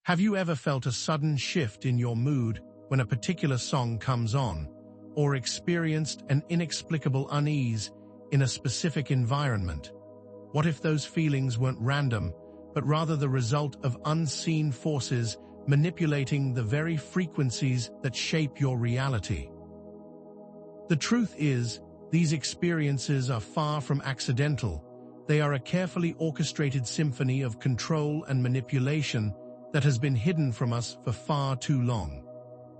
Have you ever felt a sudden shift in your mood when a particular song comes on, or experienced an inexplicable unease in a specific environment? What if those feelings weren't random, but rather the result of unseen forces manipulating the very frequencies that shape your reality? The truth is, these experiences are far from accidental. They are a carefully orchestrated symphony of control and manipulation that has been hidden from us for far too long.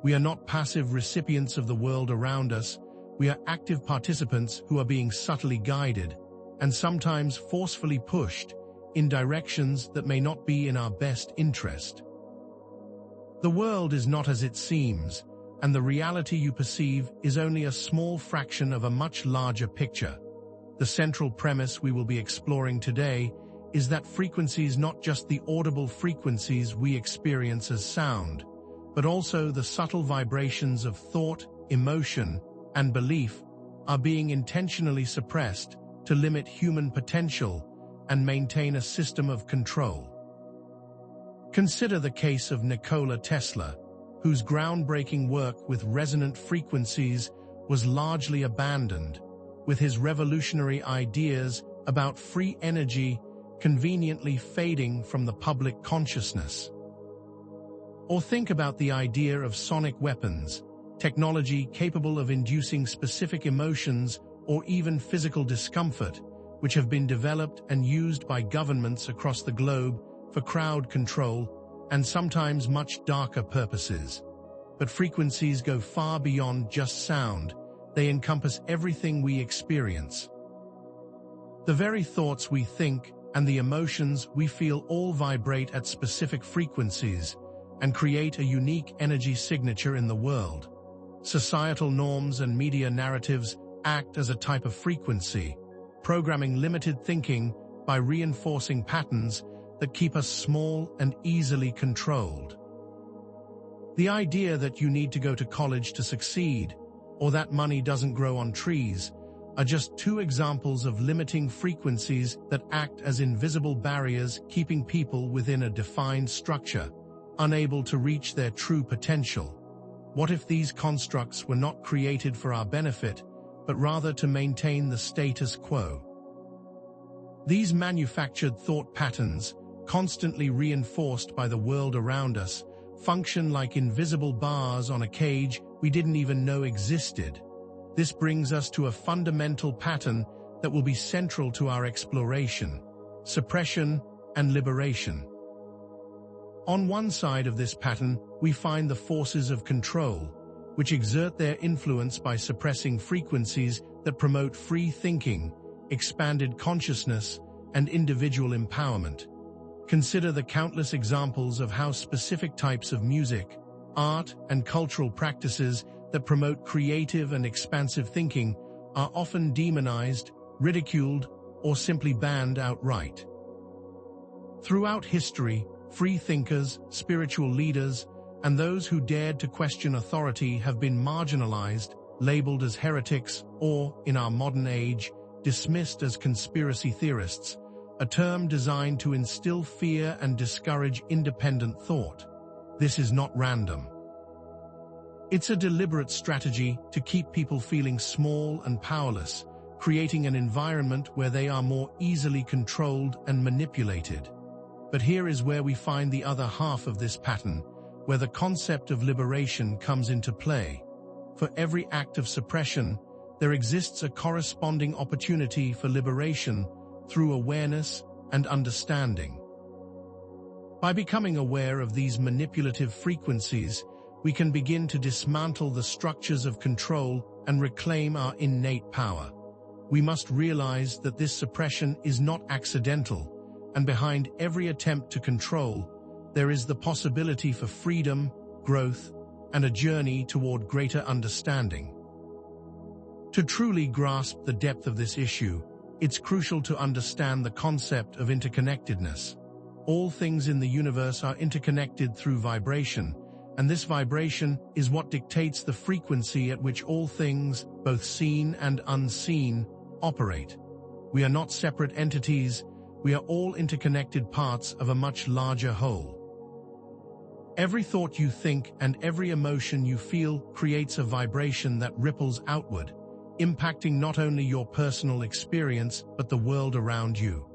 We are not passive recipients of the world around us. We are active participants who are being subtly guided, and sometimes forcefully pushed, in directions that may not be in our best interest. The world is not as it seems, and the reality you perceive is only a small fraction of a much larger picture. The central premise we will be exploring today is that frequencies, not just the audible frequencies we experience as sound, but also the subtle vibrations of thought, emotion, and belief, are being intentionally suppressed to limit human potential and maintain a system of control. Consider the case of Nikola Tesla, whose groundbreaking work with resonant frequencies was largely abandoned, with his revolutionary ideas about free energy conveniently fading from the public consciousness. Or think about the idea of sonic weapons, technology capable of inducing specific emotions or even physical discomfort, which have been developed and used by governments across the globe for crowd control and sometimes much darker purposes. But frequencies go far beyond just sound. They encompass everything we experience. The very thoughts we think and the emotions we feel all vibrate at specific frequencies and create a unique energy signature in the world. Societal norms and media narratives act as a type of frequency, programming limited thinking by reinforcing patterns that keep us small and easily controlled. The idea that you need to go to college to succeed, or that money doesn't grow on trees, are just two examples of limiting frequencies that act as invisible barriers keeping people within a defined structure, unable to reach their true potential. What if these constructs were not created for our benefit, but rather to maintain the status quo? These manufactured thought patterns, constantly reinforced by the world around us, function like invisible bars on a cage we didn't even know existed. This brings us to a fundamental pattern that will be central to our exploration: suppression and liberation. On one side of this pattern, we find the forces of control, which exert their influence by suppressing frequencies that promote free thinking, expanded consciousness, and individual empowerment. Consider the countless examples of how specific types of music, art, and cultural practices that promote creative and expansive thinking are often demonized, ridiculed, or simply banned outright. Throughout history, free thinkers, spiritual leaders, and those who dared to question authority have been marginalized, labeled as heretics, or, in our modern age, dismissed as conspiracy theorists, a term designed to instill fear and discourage independent thought. This is not random. It's a deliberate strategy to keep people feeling small and powerless, creating an environment where they are more easily controlled and manipulated. But here is where we find the other half of this pattern, where the concept of liberation comes into play. For every act of suppression, there exists a corresponding opportunity for liberation through awareness and understanding. By becoming aware of these manipulative frequencies, we can begin to dismantle the structures of control and reclaim our innate power. We must realize that this suppression is not accidental, and behind every attempt to control, there is the possibility for freedom, growth, and a journey toward greater understanding. To truly grasp the depth of this issue, it's crucial to understand the concept of interconnectedness. All things in the universe are interconnected through vibration, and this vibration is what dictates the frequency at which all things, both seen and unseen, operate. We are not separate entities, we are all interconnected parts of a much larger whole. Every thought you think and every emotion you feel creates a vibration that ripples outward, impacting not only your personal experience but the world around you.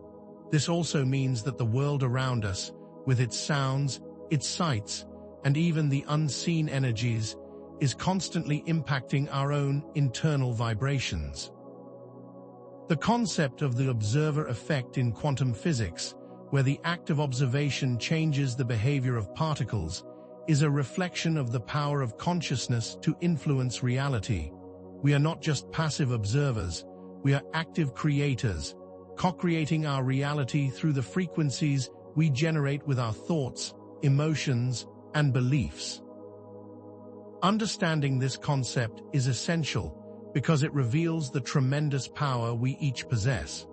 This also means that the world around us, with its sounds, its sights, and even the unseen energies, is constantly impacting our own internal vibrations. The concept of the observer effect in quantum physics, where the act of observation changes the behavior of particles, is a reflection of the power of consciousness to influence reality. We are not just passive observers, we are active creators, co-creating our reality through the frequencies we generate with our thoughts, emotions, and beliefs. Understanding this concept is essential because it reveals the tremendous power we each possess.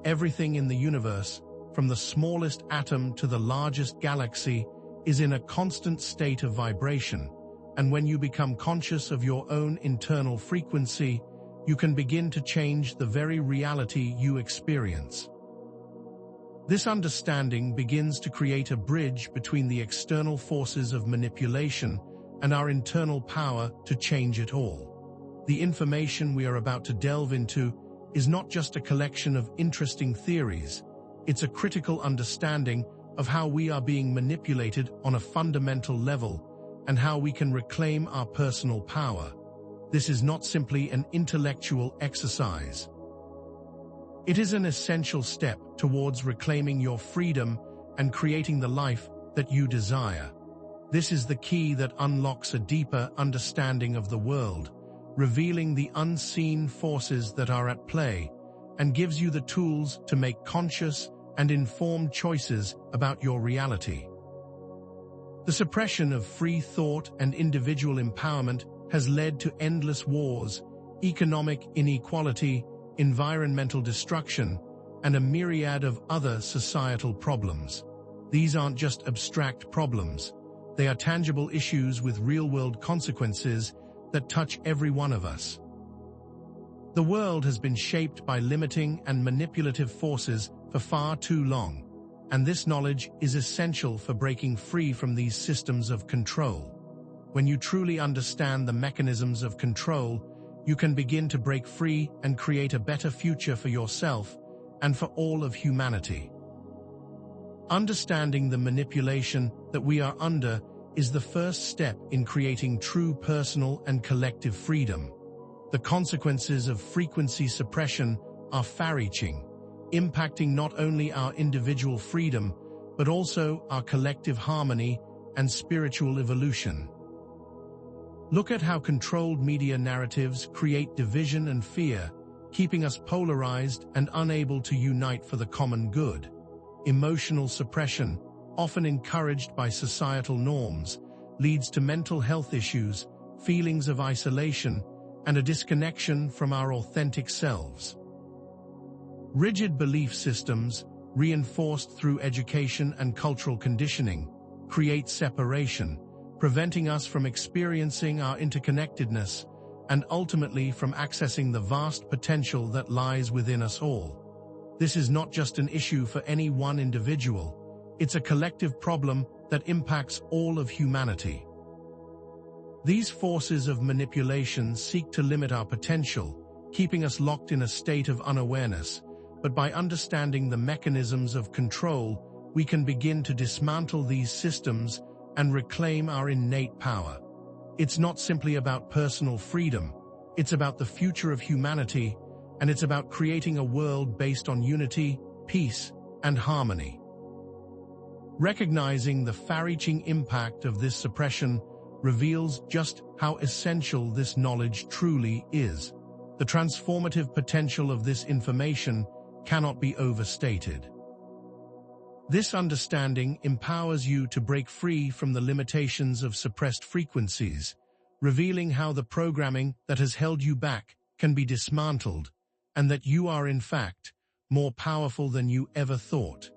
Everything in the universe, from the smallest atom to the largest galaxy, is in a constant state of vibration, and when you become conscious of your own internal frequency, you can begin to change the very reality you experience. This understanding begins to create a bridge between the external forces of manipulation and our internal power to change it all. The information we are about to delve into is not just a collection of interesting theories, it's a critical understanding of how we are being manipulated on a fundamental level and how we can reclaim our personal power. This is not simply an intellectual exercise. It is an essential step towards reclaiming your freedom and creating the life that you desire. This is the key that unlocks a deeper understanding of the world, revealing the unseen forces that are at play, and gives you the tools to make conscious and informed choices about your reality. The suppression of free thought and individual empowerment has led to endless wars, economic inequality, environmental destruction, and a myriad of other societal problems. These aren't just abstract problems. They are tangible issues with real-world consequences that touch every one of us. The world has been shaped by limiting and manipulative forces for far too long, and this knowledge is essential for breaking free from these systems of control. When you truly understand the mechanisms of control, you can begin to break free and create a better future for yourself and for all of humanity. Understanding the manipulation that we are under is the first step in creating true personal and collective freedom. The consequences of frequency suppression are far-reaching, impacting not only our individual freedom, but also our collective harmony and spiritual evolution. Look at how controlled media narratives create division and fear, keeping us polarized and unable to unite for the common good. Emotional suppression, often encouraged by societal norms, leads to mental health issues, feelings of isolation, and a disconnection from our authentic selves. Rigid belief systems, reinforced through education and cultural conditioning, create separation, preventing us from experiencing our interconnectedness and ultimately from accessing the vast potential that lies within us all. This is not just an issue for any one individual, it's a collective problem that impacts all of humanity. These forces of manipulation seek to limit our potential, keeping us locked in a state of unawareness, but by understanding the mechanisms of control, we can begin to dismantle these systems and reclaim our innate power. It's not simply about personal freedom, it's about the future of humanity, and it's about creating a world based on unity, peace, and harmony. Recognizing the far-reaching impact of this suppression reveals just how essential this knowledge truly is. The transformative potential of this information cannot be overstated. This understanding empowers you to break free from the limitations of suppressed frequencies, revealing how the programming that has held you back can be dismantled, and that you are, in fact, more powerful than you ever thought.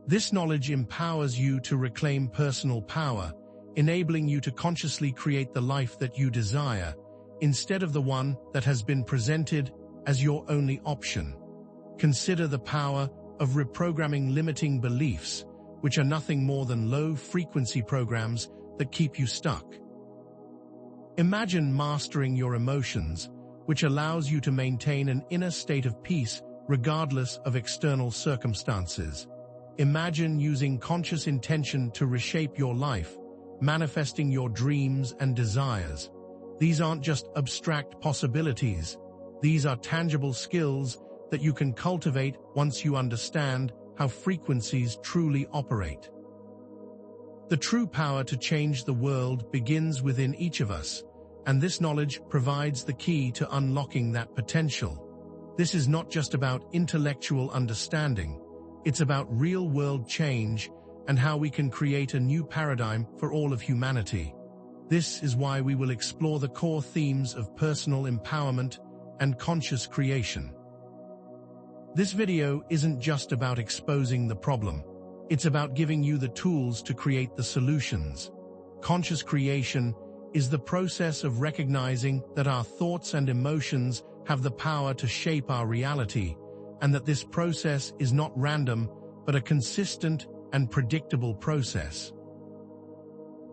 This knowledge empowers you to reclaim personal power, enabling you to consciously create the life that you desire, instead of the one that has been presented as your only option. Consider the power of reprogramming limiting beliefs, which are nothing more than low-frequency programs that keep you stuck. Imagine mastering your emotions, which allows you to maintain an inner state of peace regardless of external circumstances. Imagine using conscious intention to reshape your life, manifesting your dreams and desires. These aren't just abstract possibilities. These are tangible skills that you can cultivate once you understand how frequencies truly operate. The true power to change the world begins within each of us, and this knowledge provides the key to unlocking that potential. This is not just about intellectual understanding, it's about real-world change and how we can create a new paradigm for all of humanity. This is why we will explore the core themes of personal empowerment and conscious creation. This video isn't just about exposing the problem. It's about giving you the tools to create the solutions. Conscious creation is the process of recognizing that our thoughts and emotions have the power to shape our reality, and that this process is not random, but a consistent and predictable process.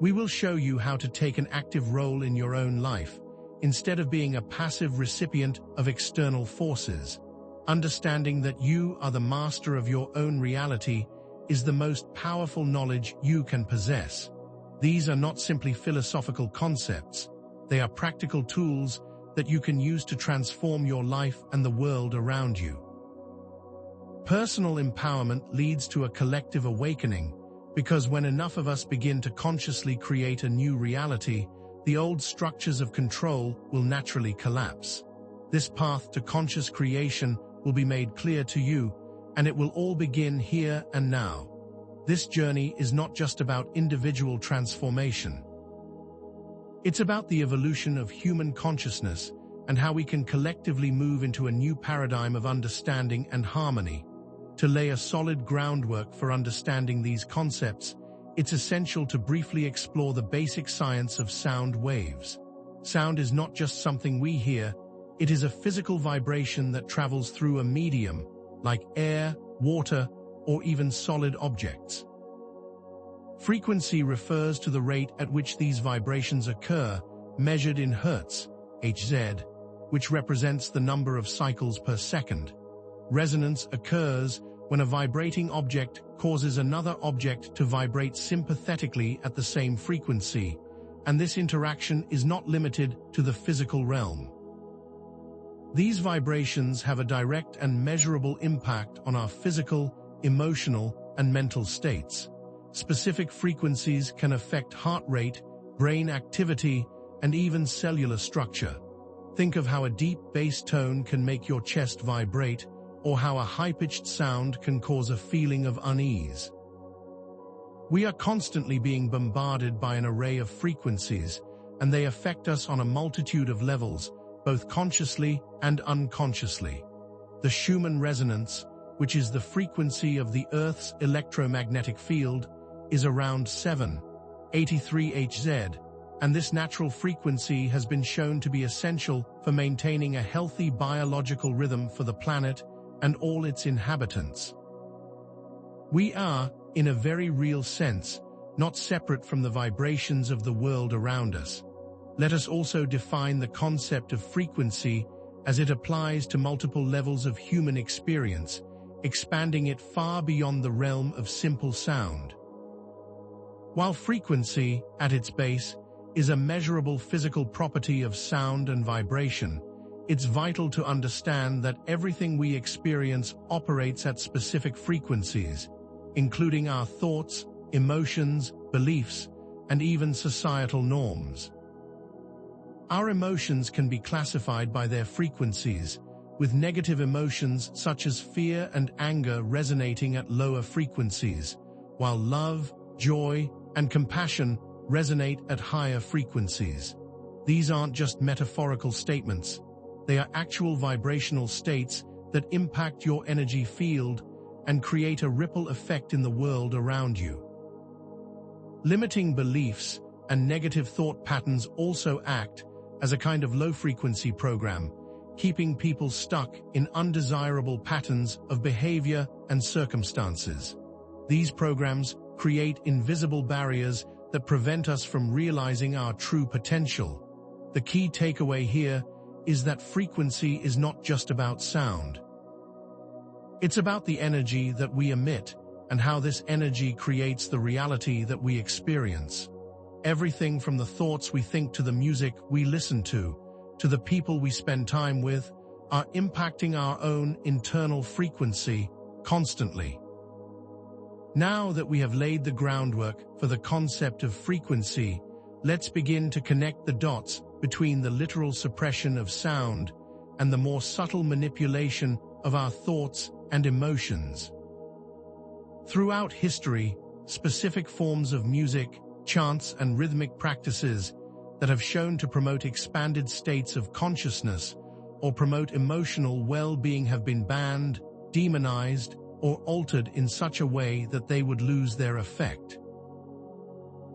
We will show you how to take an active role in your own life, instead of being a passive recipient of external forces. Understanding that you are the master of your own reality is the most powerful knowledge you can possess. These are not simply philosophical concepts. They are practical tools that you can use to transform your life and the world around you. Personal empowerment leads to a collective awakening, because when enough of us begin to consciously create a new reality, the old structures of control will naturally collapse. This path to conscious creation will be made clear to you, and it will all begin here and now. This journey is not just about individual transformation. It's about the evolution of human consciousness and how we can collectively move into a new paradigm of understanding and harmony. To lay a solid groundwork for understanding these concepts, it's essential to briefly explore the basic science of sound waves. Sound is not just something we hear, it is a physical vibration that travels through a medium, like air, water, or even solid objects. Frequency refers to the rate at which these vibrations occur, measured in Hertz, Hz, which represents the number of cycles per second. Resonance occurs when a vibrating object causes another object to vibrate sympathetically at the same frequency, and this interaction is not limited to the physical realm. These vibrations have a direct and measurable impact on our physical, emotional, and mental states. Specific frequencies can affect heart rate, brain activity, and even cellular structure. Think of how a deep bass tone can make your chest vibrate, or how a high-pitched sound can cause a feeling of unease. We are constantly being bombarded by an array of frequencies, and they affect us on a multitude of levels, both consciously and unconsciously. The Schumann resonance, which is the frequency of the Earth's electromagnetic field, is around 783 Hz, and this natural frequency has been shown to be essential for maintaining a healthy biological rhythm for the planet and all its inhabitants. We are, in a very real sense, not separate from the vibrations of the world around us. Let us also define the concept of frequency as it applies to multiple levels of human experience, expanding it far beyond the realm of simple sound. While frequency, at its base, is a measurable physical property of sound and vibration, it's vital to understand that everything we experience operates at specific frequencies, including our thoughts, emotions, beliefs, and even societal norms. Our emotions can be classified by their frequencies, with negative emotions such as fear and anger resonating at lower frequencies, while love, joy, and compassion resonate at higher frequencies. These aren't just metaphorical statements. They are actual vibrational states that impact your energy field and create a ripple effect in the world around you. Limiting beliefs and negative thought patterns also act as a kind of low-frequency program, keeping people stuck in undesirable patterns of behavior and circumstances. These programs create invisible barriers that prevent us from realizing our true potential. The key takeaway here is that frequency is not just about sound. It's about the energy that we emit and how this energy creates the reality that we experience. Everything from the thoughts we think to the music we listen to the people we spend time with, are impacting our own internal frequency constantly. Now that we have laid the groundwork for the concept of frequency, let's begin to connect the dots between the literal suppression of sound and the more subtle manipulation of our thoughts and emotions. Throughout history, specific forms of music, chants, and rhythmic practices that have shown to promote expanded states of consciousness or promote emotional well-being have been banned, demonized, or altered in such a way that they would lose their effect.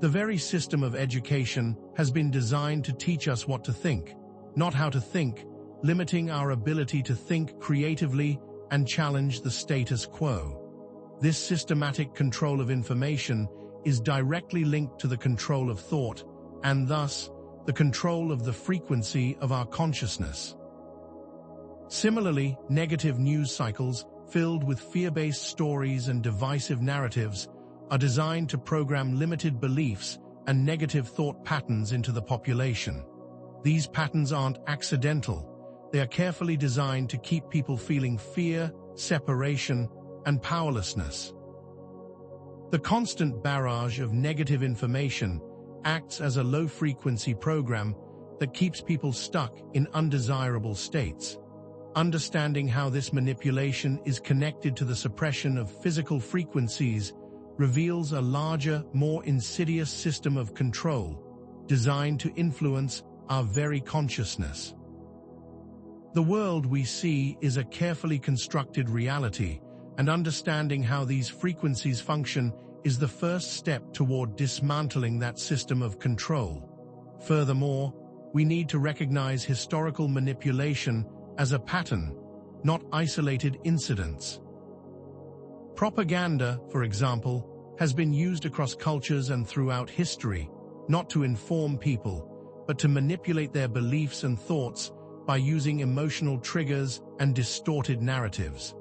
The very system of education has been designed to teach us what to think, not how to think, limiting our ability to think creatively and challenge the status quo. This systematic control of information is directly linked to the control of thought, and thus, the control of the frequency of our consciousness. Similarly, negative news cycles, filled with fear-based stories and divisive narratives, are designed to program limited beliefs and negative thought patterns into the population. These patterns aren't accidental. They are carefully designed to keep people feeling fear, separation, and powerlessness. The constant barrage of negative information acts as a low-frequency program that keeps people stuck in undesirable states. Understanding how this manipulation is connected to the suppression of physical frequencies reveals a larger, more insidious system of control designed to influence our very consciousness. The world we see is a carefully constructed reality, and understanding how these frequencies function is the first step toward dismantling that system of control. Furthermore, we need to recognize historical manipulation as a pattern, not isolated incidents. Propaganda, for example, has been used across cultures and throughout history, not to inform people, but to manipulate their beliefs and thoughts by using emotional triggers and distorted narratives.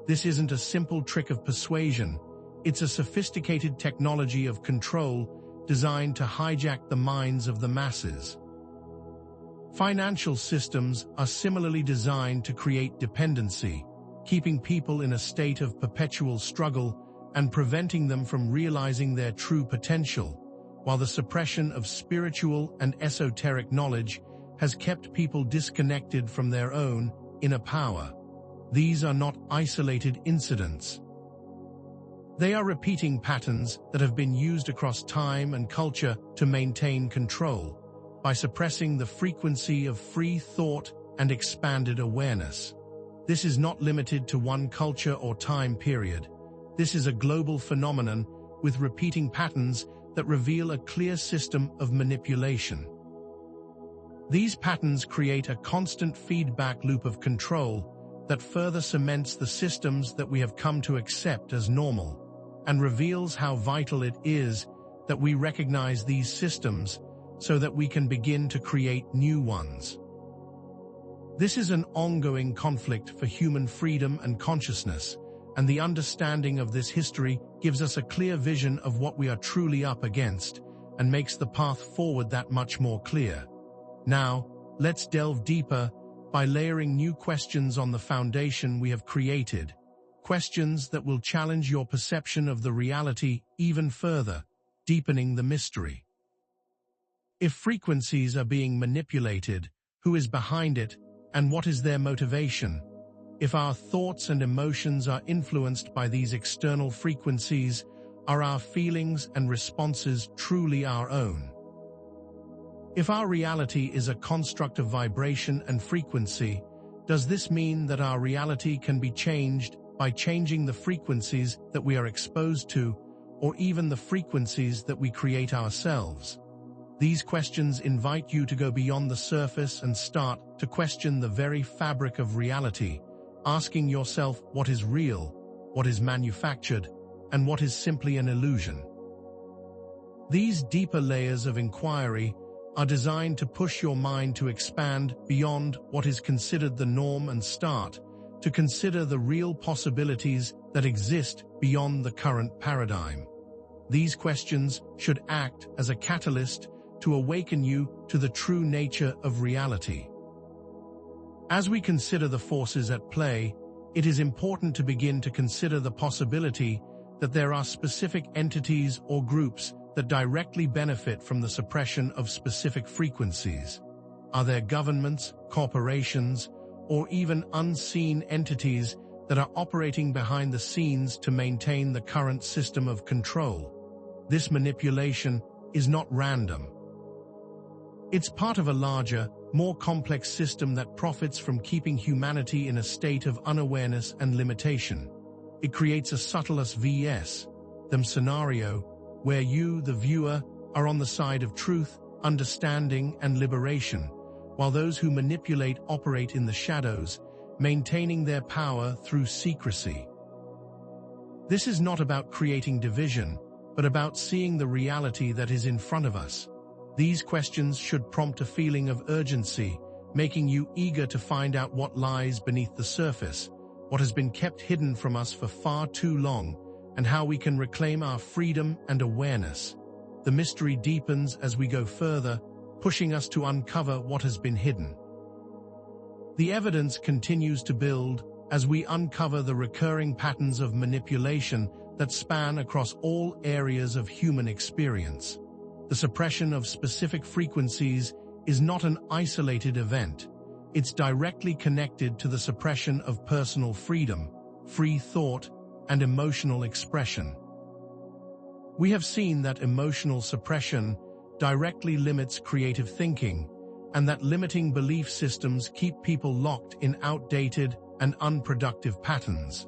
This isn't a simple trick of persuasion. It's a sophisticated technology of control designed to hijack the minds of the masses. Financial systems are similarly designed to create dependency, keeping people in a state of perpetual struggle and preventing them from realizing their true potential, while the suppression of spiritual and esoteric knowledge has kept people disconnected from their own inner power. These are not isolated incidents. They are repeating patterns that have been used across time and culture to maintain control, by suppressing the frequency of free thought and expanded awareness. This is not limited to one culture or time period. This is a global phenomenon with repeating patterns that reveal a clear system of manipulation. These patterns create a constant feedback loop of control that further cements the systems that we have come to accept as normal, and reveals how vital it is that we recognize these systems so that we can begin to create new ones. This is an ongoing conflict for human freedom and consciousness, and the understanding of this history gives us a clear vision of what we are truly up against and makes the path forward that much more clear. Now, let's delve deeper by layering new questions on the foundation we have created, questions that will challenge your perception of the reality even further, deepening the mystery. If frequencies are being manipulated, who is behind it, and what is their motivation? If our thoughts and emotions are influenced by these external frequencies, are our feelings and responses truly our own? If our reality is a construct of vibration and frequency, does this mean that our reality can be changed by changing the frequencies that we are exposed to, or even the frequencies that we create ourselves? These questions invite you to go beyond the surface and start to question the very fabric of reality, asking yourself what is real, what is manufactured, and what is simply an illusion. These deeper layers of inquiry are designed to push your mind to expand beyond what is considered the norm and start to consider the real possibilities that exist beyond the current paradigm. These questions should act as a catalyst to awaken you to the true nature of reality. As we consider the forces at play, it is important to begin to consider the possibility that there are specific entities or groups that directly benefit from the suppression of specific frequencies. Are there governments, corporations, or even unseen entities that are operating behind the scenes to maintain the current system of control? This manipulation is not random. It's part of a larger, more complex system that profits from keeping humanity in a state of unawareness and limitation. It creates a subtlest vs. them scenario where you, the viewer, are on the side of truth, understanding, and liberation, while those who manipulate operate in the shadows, maintaining their power through secrecy. This is not about creating division, but about seeing the reality that is in front of us. These questions should prompt a feeling of urgency, making you eager to find out what lies beneath the surface, what has been kept hidden from us for far too long, and how we can reclaim our freedom and awareness. The mystery deepens as we go further, pushing us to uncover what has been hidden. The evidence continues to build as we uncover the recurring patterns of manipulation that span across all areas of human experience. The suppression of specific frequencies is not an isolated event. It's directly connected to the suppression of personal freedom, free thought, and emotional expression. We have seen that emotional suppression directly limits creative thinking, and that limiting belief systems keep people locked in outdated and unproductive patterns.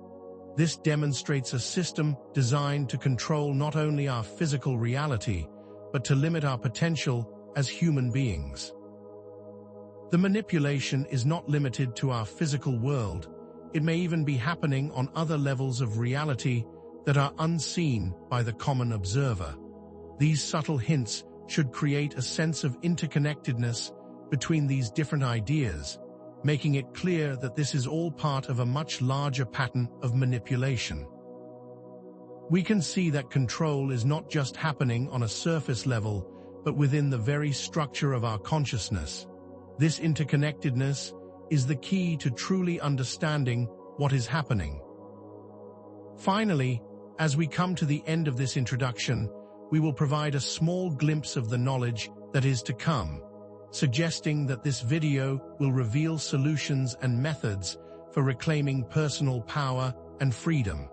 This demonstrates a system designed to control not only our physical reality, but to limit our potential as human beings. The manipulation is not limited to our physical world. It may even be happening on other levels of reality that are unseen by the common observer. These subtle hints should create a sense of interconnectedness between these different ideas, making it clear that this is all part of a much larger pattern of manipulation. We can see that control is not just happening on a surface level, but within the very structure of our consciousness. This interconnectedness is the key to truly understanding what is happening. Finally, as we come to the end of this introduction, we will provide a small glimpse of the knowledge that is to come, suggesting that this video will reveal solutions and methods for reclaiming personal power and freedom.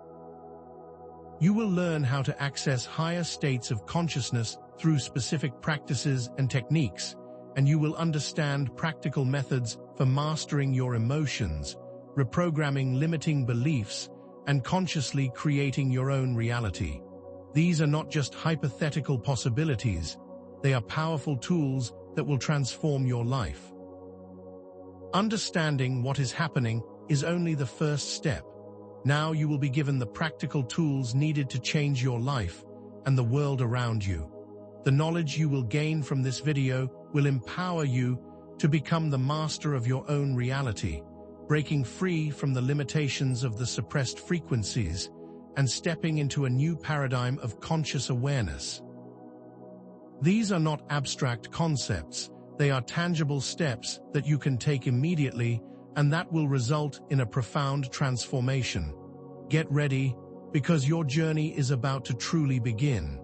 You will learn how to access higher states of consciousness through specific practices and techniques, and you will understand practical methods for mastering your emotions, reprogramming limiting beliefs, and consciously creating your own reality. These are not just hypothetical possibilities, they are powerful tools that will transform your life. Understanding what is happening is only the first step. Now you will be given the practical tools needed to change your life and the world around you. The knowledge you will gain from this video will empower you to become the master of your own reality, breaking free from the limitations of the suppressed frequencies and stepping into a new paradigm of conscious awareness. These are not abstract concepts, they are tangible steps that you can take immediately, and that will result in a profound transformation. Get ready, because your journey is about to truly begin.